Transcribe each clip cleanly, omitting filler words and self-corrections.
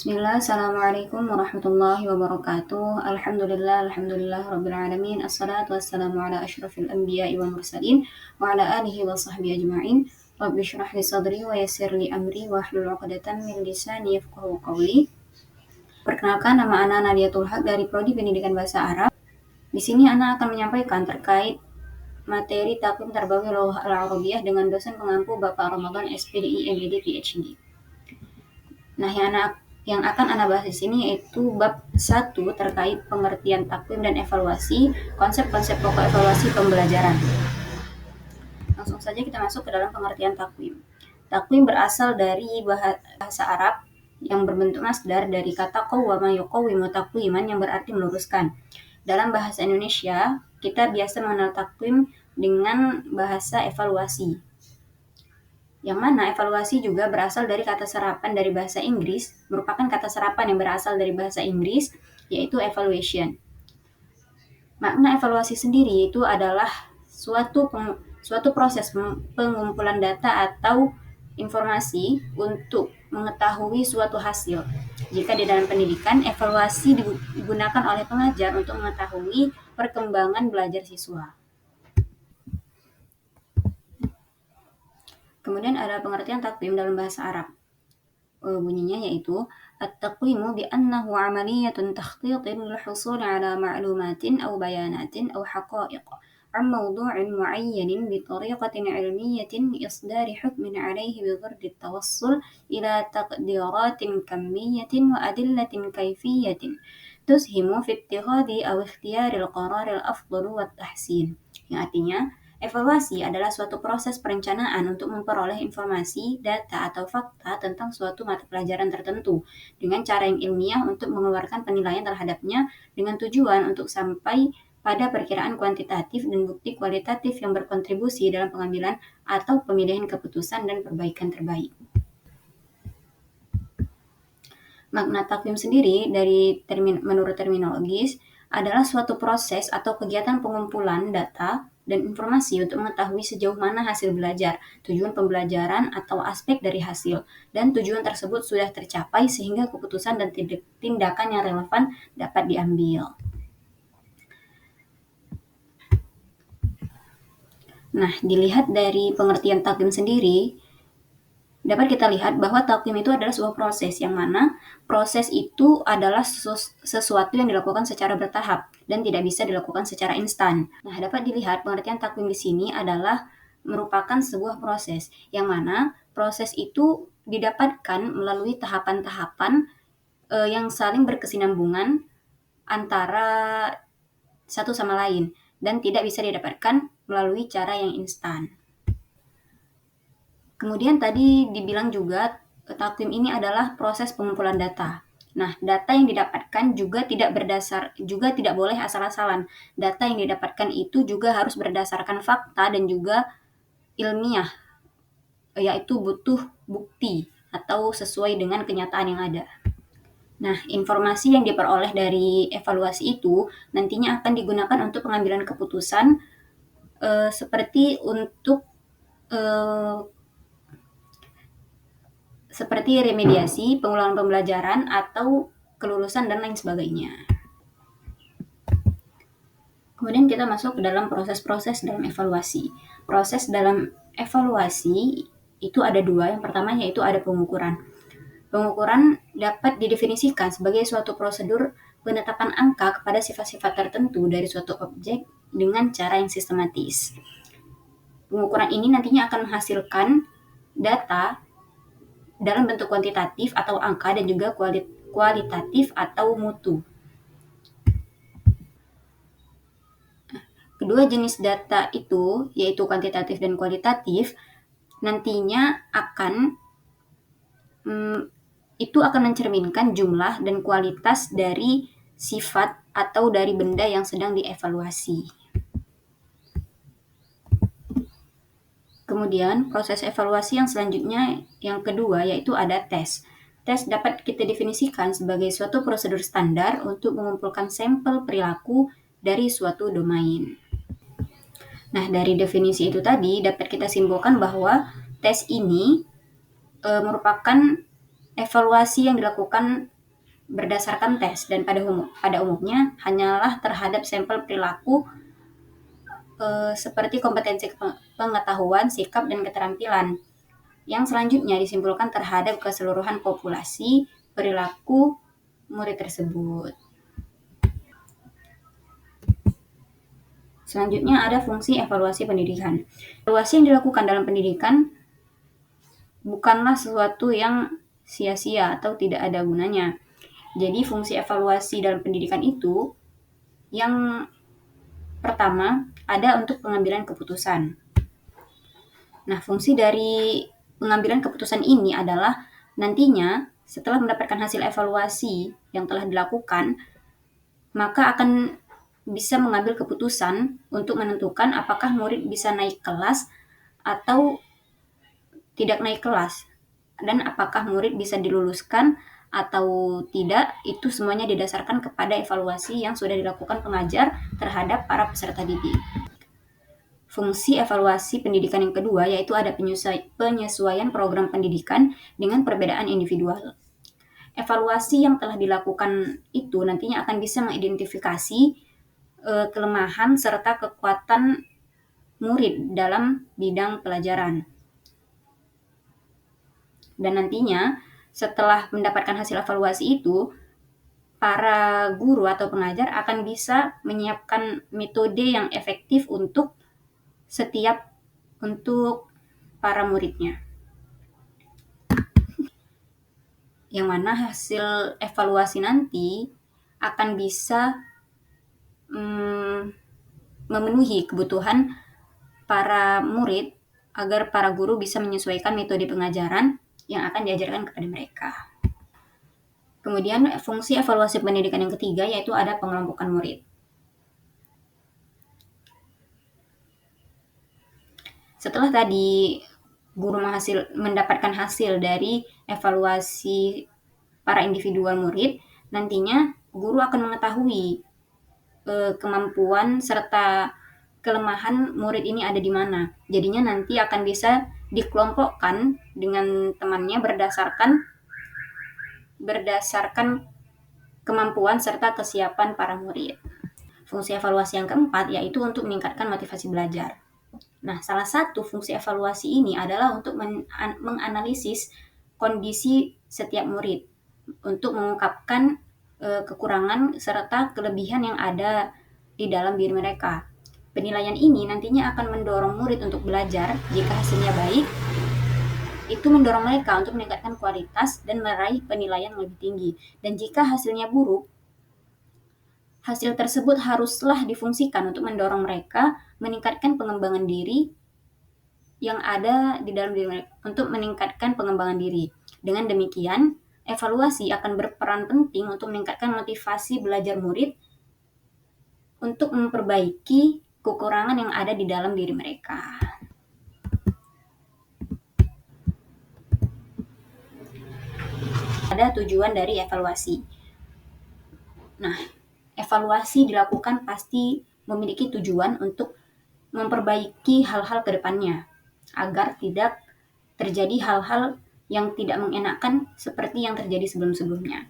Bismillah, Assalamualaikum warahmatullahi wabarakatuh. Alhamdulillah, rabbil alamin. Assalatu wassalamu ala asyrafil anbiya'i wal mursalin wa ala alihi wa sahbihi ajma'in. Rabbi shrah li sadri wa yassir li amri wa hlul 'uqdatam min lisani yafqahu qawli. Perkenalkan, nama Ana Nadiatul Haq dari Prodi Pendidikan Bahasa Arab. Di sini Ana akan menyampaikan terkait materi takwim tarbawi Lughah Al-Arabiyah dengan dosen pengampu Bapak Ramadan SPDI MD PhD. Nah, yang akan Ana bahas di sini yaitu bab 1 terkait pengertian takwim dan evaluasi, konsep-konsep pokok evaluasi pembelajaran. Langsung saja kita masuk ke dalam pengertian takwim. Takwim berasal dari bahasa Arab yang berbentuk masdar dari kata qawwama yuqawwimu taqwiman yang berarti meluruskan. Dalam bahasa Indonesia, kita biasa mengenal takwim dengan bahasa evaluasi. Yang mana evaluasi juga berasal dari kata serapan dari bahasa Inggris, merupakan kata serapan yang berasal dari bahasa Inggris, yaitu evaluation. Makna evaluasi sendiri itu adalah suatu proses pengumpulan data atau informasi untuk mengetahui suatu hasil. Jika di dalam pendidikan, evaluasi digunakan oleh pengajar untuk mengetahui perkembangan belajar siswa. Kemudian ada pengertian takwim dalam bahasa Arab. Bunyinya yaitu at-taqwimu bi annahu 'amaliyatun takhtitin lil husuli 'ala ma'lumatin aw bayanatin aw haqa'iq 'an mawdu'in mu'ayyanin bi tariqatin 'ilmiyyatin isdari hukmin 'alayhi bi ghardi at-tawassul ila taqdiratin kammiyatin wa adillatin kayfiyyatin tushimu fi ittikhadhi aw ikhtiyari al-qarar al-afdal wa at-tahsin. Yang artinya, evaluasi adalah suatu proses perencanaan untuk memperoleh informasi, data, atau fakta tentang suatu mata pelajaran tertentu dengan cara yang ilmiah untuk mengeluarkan penilaian terhadapnya dengan tujuan untuk sampai pada perkiraan kuantitatif dan bukti kualitatif yang berkontribusi dalam pengambilan atau pemilihan keputusan dan perbaikan terbaik. Makna takwim sendiri menurut terminologis adalah suatu proses atau kegiatan pengumpulan data dan informasi untuk mengetahui sejauh mana hasil belajar, tujuan pembelajaran atau aspek dari hasil, dan tujuan tersebut sudah tercapai sehingga keputusan dan tindakan yang relevan dapat diambil. Nah, dilihat dari pengertian takwim sendiri, dapat kita lihat bahwa takwim itu adalah sebuah proses yang mana proses itu adalah sesuatu yang dilakukan secara bertahap dan tidak bisa dilakukan secara instan. Nah, dapat dilihat pengertian takwim di sini adalah merupakan sebuah proses yang mana proses itu didapatkan melalui tahapan-tahapan yang saling berkesinambungan antara satu sama lain dan tidak bisa didapatkan melalui cara yang instan. Kemudian tadi dibilang juga takwim ini adalah proses pengumpulan data. Nah, data yang didapatkan juga tidak boleh asal-asalan. Data yang didapatkan itu juga harus berdasarkan fakta dan juga ilmiah, yaitu butuh bukti atau sesuai dengan kenyataan yang ada. Nah, informasi yang diperoleh dari evaluasi itu nantinya akan digunakan untuk pengambilan keputusan seperti remediasi, pengulangan pembelajaran, atau kelulusan, dan lain sebagainya. Kemudian kita masuk ke dalam proses-proses dalam evaluasi. Proses dalam evaluasi itu ada dua. Yang pertama yaitu ada pengukuran. Pengukuran dapat didefinisikan sebagai suatu prosedur penetapan angka kepada sifat-sifat tertentu dari suatu objek dengan cara yang sistematis. Pengukuran ini nantinya akan menghasilkan data dalam bentuk kuantitatif atau angka dan juga kualitatif atau mutu. Kedua jenis data itu, yaitu kuantitatif dan kualitatif, nantinya akan mencerminkan jumlah dan kualitas dari sifat atau dari benda yang sedang dievaluasi. Kemudian proses evaluasi yang selanjutnya yang kedua yaitu ada tes. Tes dapat kita definisikan sebagai suatu prosedur standar untuk mengumpulkan sampel perilaku dari suatu domain. Nah, dari definisi itu tadi dapat kita simpulkan bahwa tes ini merupakan Evaluasi yang dilakukan berdasarkan tes dan pada umumnya hanyalah terhadap sampel perilaku seperti kompetensi pengetahuan, sikap, dan keterampilan yang selanjutnya disimpulkan terhadap keseluruhan populasi perilaku murid tersebut. Selanjutnya ada fungsi evaluasi pendidikan. Evaluasi yang dilakukan dalam pendidikan bukanlah sesuatu yang sia-sia atau tidak ada gunanya. Jadi fungsi evaluasi dalam pendidikan itu yang pertama ada untuk pengambilan keputusan. Nah, fungsi dari pengambilan keputusan ini adalah nantinya setelah mendapatkan hasil evaluasi yang telah dilakukan, maka akan bisa mengambil keputusan untuk menentukan apakah murid bisa naik kelas atau tidak naik kelas, dan apakah murid bisa diluluskan atau tidak. Itu semuanya didasarkan kepada evaluasi yang sudah dilakukan pengajar terhadap para peserta didik. Fungsi evaluasi pendidikan yang kedua yaitu ada penyesuaian program pendidikan dengan perbedaan individual. Evaluasi yang telah dilakukan itu nantinya akan bisa mengidentifikasi kelemahan serta kekuatan murid dalam bidang pelajaran. Dan nantinya setelah mendapatkan hasil evaluasi itu, para guru atau pengajar akan bisa menyiapkan metode yang efektif untuk para muridnya. Yang mana hasil evaluasi nanti akan bisa memenuhi kebutuhan para murid agar para guru bisa menyesuaikan metode pengajaran yang akan diajarkan kepada mereka. Kemudian fungsi evaluasi pendidikan yang ketiga yaitu ada pengelompokan murid. Setelah tadi guru mendapatkan hasil dari evaluasi para individual murid, nantinya guru akan mengetahui kemampuan serta kelemahan murid ini ada di mana. Jadinya nanti akan bisa dikelompokkan dengan temannya berdasarkan kemampuan serta kesiapan para murid. Fungsi evaluasi yang keempat yaitu untuk meningkatkan motivasi belajar. Nah, salah satu fungsi evaluasi ini adalah untuk menganalisis kondisi setiap murid untuk mengungkapkan kekurangan serta kelebihan yang ada di dalam diri mereka. Penilaian ini nantinya akan mendorong murid untuk belajar. Jika hasilnya baik, itu mendorong mereka untuk meningkatkan kualitas dan meraih penilaian lebih tinggi. Dan jika hasilnya buruk, hasil tersebut haruslah difungsikan untuk mendorong mereka meningkatkan pengembangan diri yang ada di dalam diri mereka, untuk meningkatkan pengembangan diri. Dengan demikian, evaluasi akan berperan penting untuk meningkatkan motivasi belajar murid untuk memperbaiki kekurangan yang ada di dalam diri mereka. Ada tujuan dari evaluasi. Nah, evaluasi dilakukan pasti memiliki tujuan untuk memperbaiki hal-hal ke depannya agar tidak terjadi hal-hal yang tidak mengenakan seperti yang terjadi sebelum-sebelumnya.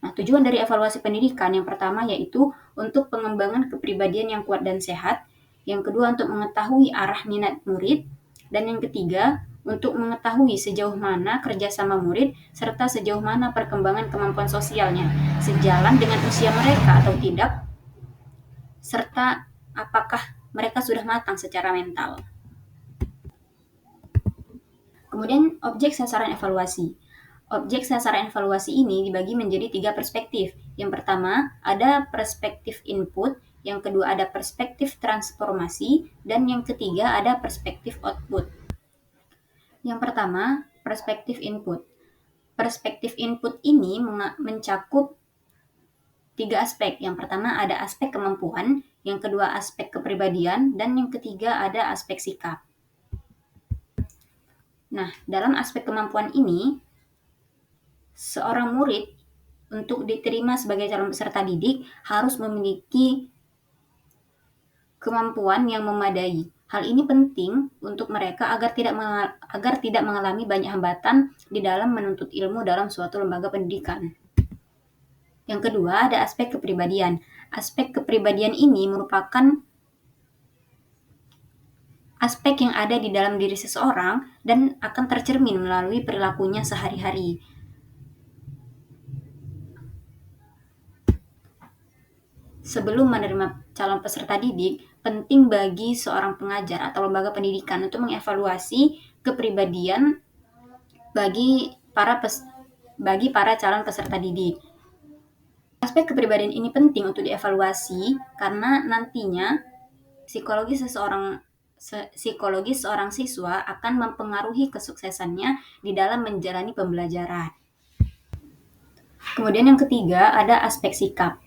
Nah, tujuan dari evaluasi pendidikan yang pertama yaitu untuk pengembangan kepribadian yang kuat dan sehat, yang kedua untuk mengetahui arah minat murid, dan yang ketiga untuk mengetahui sejauh mana kerjasama murid serta sejauh mana perkembangan kemampuan sosialnya sejalan dengan usia mereka atau tidak, serta apakah mereka sudah matang secara mental. Kemudian objek sasaran evaluasi. Objek sasaran evaluasi ini dibagi menjadi 3 perspektif. Yang pertama ada perspektif input, yang kedua ada perspektif transformasi, dan yang ketiga ada perspektif output. Yang pertama, perspektif input. Perspektif input ini mencakup 3 aspek. Yang pertama ada aspek kemampuan, yang kedua aspek kepribadian, dan yang ketiga ada aspek sikap. Nah, dalam aspek kemampuan ini, seorang murid untuk diterima sebagai calon peserta didik harus memiliki kemampuan yang memadai, Hal ini penting untuk mereka agar tidak mengalami banyak hambatan di dalam menuntut ilmu dalam suatu lembaga pendidikan. Yang kedua, ada aspek kepribadian. Aspek kepribadian ini merupakan aspek yang ada di dalam diri seseorang dan akan tercermin melalui perilakunya sehari-hari. Sebelum menerima calon peserta didik, penting bagi seorang pengajar atau lembaga pendidikan untuk mengevaluasi kepribadian bagi para calon peserta didik. Aspek kepribadian ini penting untuk dievaluasi karena nantinya psikologis seorang siswa akan mempengaruhi kesuksesannya di dalam menjalani pembelajaran. Kemudian yang ketiga ada aspek sikap.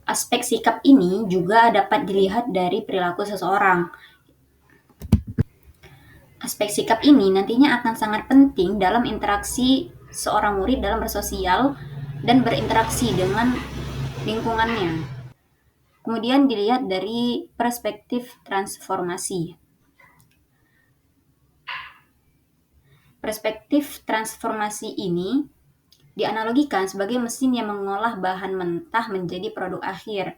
Aspek sikap ini juga dapat dilihat dari perilaku seseorang. Aspek sikap ini nantinya akan sangat penting dalam interaksi seorang murid dalam bersosial dan berinteraksi dengan lingkungannya. Kemudian dilihat dari perspektif transformasi. Perspektif transformasi ini dianalogikan sebagai mesin yang mengolah bahan mentah menjadi produk akhir,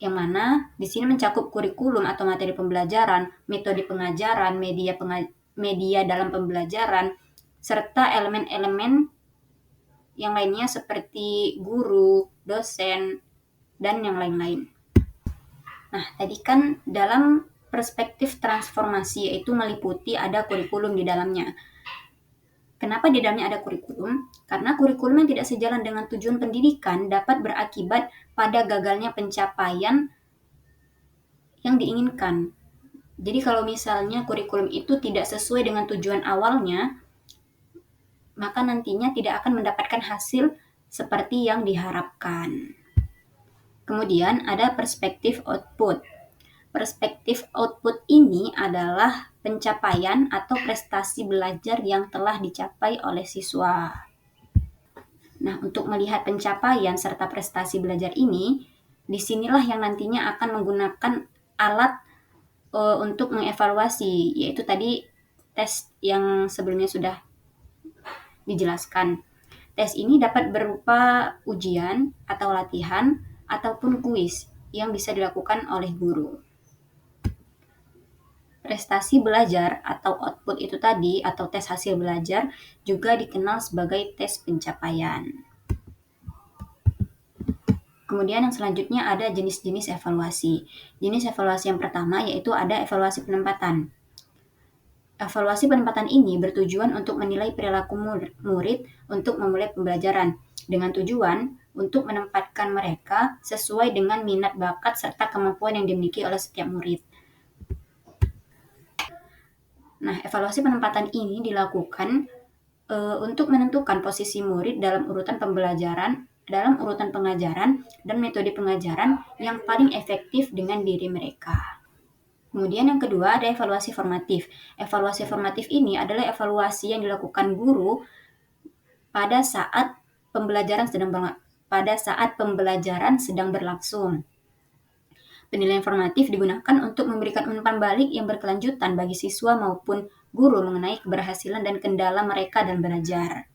yang mana di sini mencakup kurikulum atau materi pembelajaran, metode pengajaran, media dalam pembelajaran, serta elemen-elemen yang lainnya seperti guru, dosen, dan yang lain-lain. Nah, tadi kan dalam perspektif transformasi yaitu meliputi ada kurikulum di dalamnya. Kenapa di dalamnya ada kurikulum? Karena kurikulum yang tidak sejalan dengan tujuan pendidikan dapat berakibat pada gagalnya pencapaian yang diinginkan. Jadi kalau misalnya kurikulum itu tidak sesuai dengan tujuan awalnya, maka nantinya tidak akan mendapatkan hasil seperti yang diharapkan. Kemudian ada perspektif output. Perspektif output ini adalah pencapaian atau prestasi belajar yang telah dicapai oleh siswa. Nah, untuk melihat pencapaian serta prestasi belajar ini, disinilah yang nantinya akan menggunakan alat untuk mengevaluasi, yaitu tadi tes yang sebelumnya sudah dijelaskan. Tes ini dapat berupa ujian atau latihan ataupun kuis yang bisa dilakukan oleh guru. Prestasi belajar atau output itu tadi atau tes hasil belajar juga dikenal sebagai tes pencapaian. Kemudian yang selanjutnya ada jenis-jenis evaluasi. Jenis evaluasi yang pertama yaitu ada evaluasi penempatan. Evaluasi penempatan ini bertujuan untuk menilai perilaku murid untuk memulai pembelajaran dengan tujuan untuk menempatkan mereka sesuai dengan minat bakat serta kemampuan yang dimiliki oleh setiap murid. Nah, evaluasi penempatan ini dilakukan untuk menentukan posisi murid dalam urutan pengajaran dan metode pengajaran yang paling efektif dengan diri mereka. Kemudian yang kedua ada evaluasi formatif. Evaluasi formatif ini adalah evaluasi yang dilakukan guru pada saat pembelajaran sedang berlangsung. Penilaian formatif digunakan untuk memberikan umpan balik yang berkelanjutan bagi siswa maupun guru mengenai keberhasilan dan kendala mereka dalam belajar.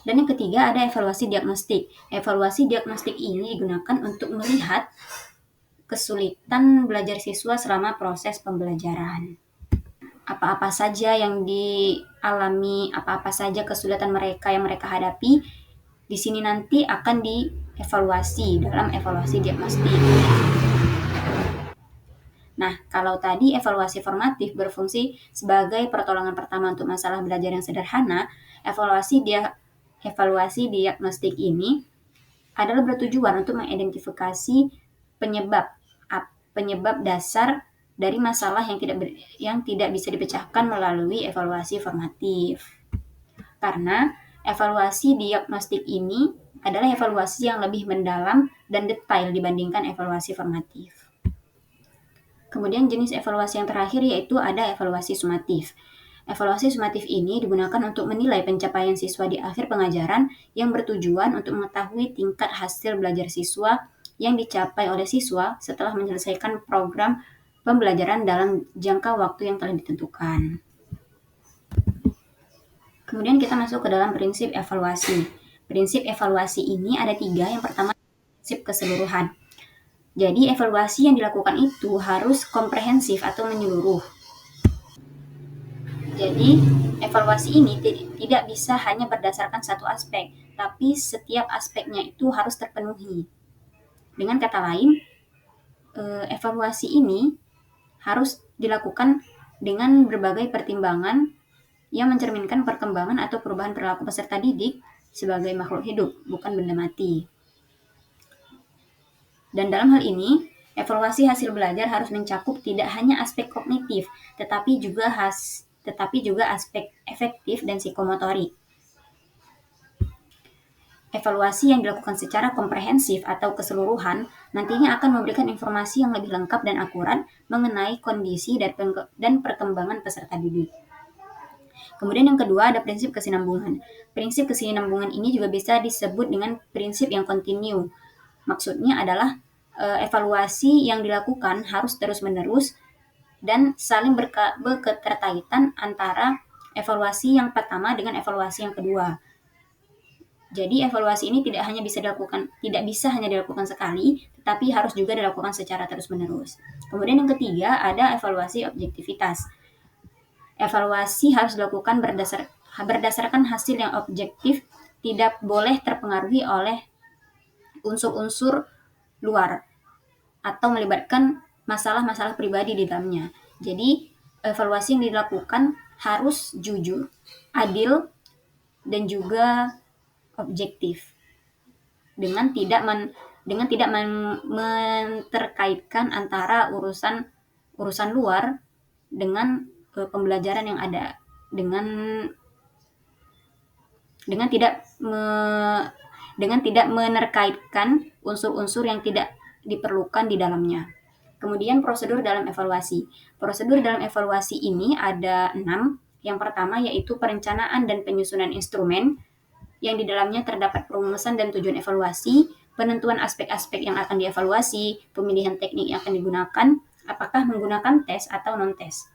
Dan yang ketiga ada evaluasi diagnostik. Evaluasi diagnostik ini digunakan untuk melihat kesulitan belajar siswa selama proses pembelajaran. Apa-apa saja yang dialami, apa-apa saja kesulitan mereka yang mereka hadapi, di sini nanti akan dievaluasi dalam evaluasi diagnostik. Nah, kalau tadi evaluasi formatif berfungsi sebagai pertolongan pertama untuk masalah belajar yang sederhana, evaluasi diagnostik ini adalah bertujuan untuk mengidentifikasi penyebab dasar dari masalah yang tidak bisa dipecahkan melalui evaluasi formatif. Karena evaluasi diagnostik ini adalah evaluasi yang lebih mendalam dan detail dibandingkan evaluasi formatif. Kemudian jenis evaluasi yang terakhir yaitu ada evaluasi sumatif. Evaluasi sumatif ini digunakan untuk menilai pencapaian siswa di akhir pengajaran yang bertujuan untuk mengetahui tingkat hasil belajar siswa yang dicapai oleh siswa setelah menyelesaikan program pembelajaran dalam jangka waktu yang telah ditentukan. Kemudian kita masuk ke dalam prinsip evaluasi. Prinsip evaluasi ini ada 3. Yang pertama, prinsip keseluruhan. Jadi evaluasi yang dilakukan itu harus komprehensif atau menyeluruh. Jadi evaluasi ini tidak bisa hanya berdasarkan satu aspek, tapi setiap aspeknya itu harus terpenuhi. Dengan kata lain, evaluasi ini harus dilakukan dengan berbagai pertimbangan yang mencerminkan perkembangan atau perubahan perilaku peserta didik sebagai makhluk hidup, bukan benda mati. Dan dalam hal ini, evaluasi hasil belajar harus mencakup tidak hanya aspek kognitif, tetapi juga aspek efektif dan psikomotorik. Evaluasi yang dilakukan secara komprehensif atau keseluruhan nantinya akan memberikan informasi yang lebih lengkap dan akurat mengenai kondisi dan perkembangan peserta didik. Kemudian yang kedua ada prinsip kesinambungan. Prinsip kesinambungan ini juga bisa disebut dengan prinsip yang kontinu. Maksudnya adalah evaluasi yang dilakukan harus terus-menerus dan saling berketerkaitan antara evaluasi yang pertama dengan evaluasi yang kedua. Jadi evaluasi ini tidak bisa hanya dilakukan sekali, tetapi harus juga dilakukan secara terus-menerus. Kemudian yang ketiga ada evaluasi objektivitas. Evaluasi harus dilakukan berdasarkan hasil yang objektif, tidak boleh terpengaruhi oleh unsur-unsur luar atau melibatkan masalah-masalah pribadi di dalamnya. Jadi evaluasi yang dilakukan harus jujur, adil, dan juga objektif dengan tidak menterkaitkan antara urusan luar dengan pembelajaran yang ada, dengan tidak menerkaitkan unsur-unsur yang tidak diperlukan di dalamnya. Kemudian prosedur dalam evaluasi. Prosedur dalam evaluasi ini ada 6. Yang pertama yaitu perencanaan dan penyusunan instrumen, yang di dalamnya terdapat perumusan dan tujuan evaluasi, penentuan aspek-aspek yang akan dievaluasi, pemilihan teknik yang akan digunakan, apakah menggunakan tes atau non-tes.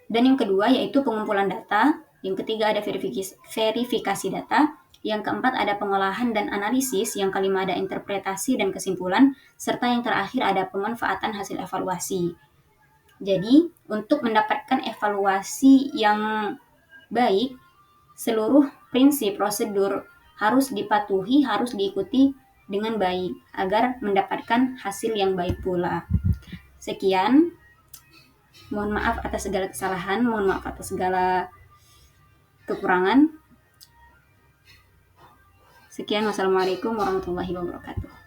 Dan yang kedua yaitu pengumpulan data, yang ketiga ada verifikasi data, yang keempat ada pengolahan dan analisis, yang kelima ada interpretasi dan kesimpulan, serta yang terakhir ada pemanfaatan hasil evaluasi. Jadi, untuk mendapatkan evaluasi yang baik, seluruh prinsip prosedur harus dipatuhi, harus diikuti dengan baik agar mendapatkan hasil yang baik pula. Sekian, mohon maaf atas segala kesalahan, mohon maaf atas segala kekurangan. Sekian, wassalamualaikum warahmatullahi wabarakatuh.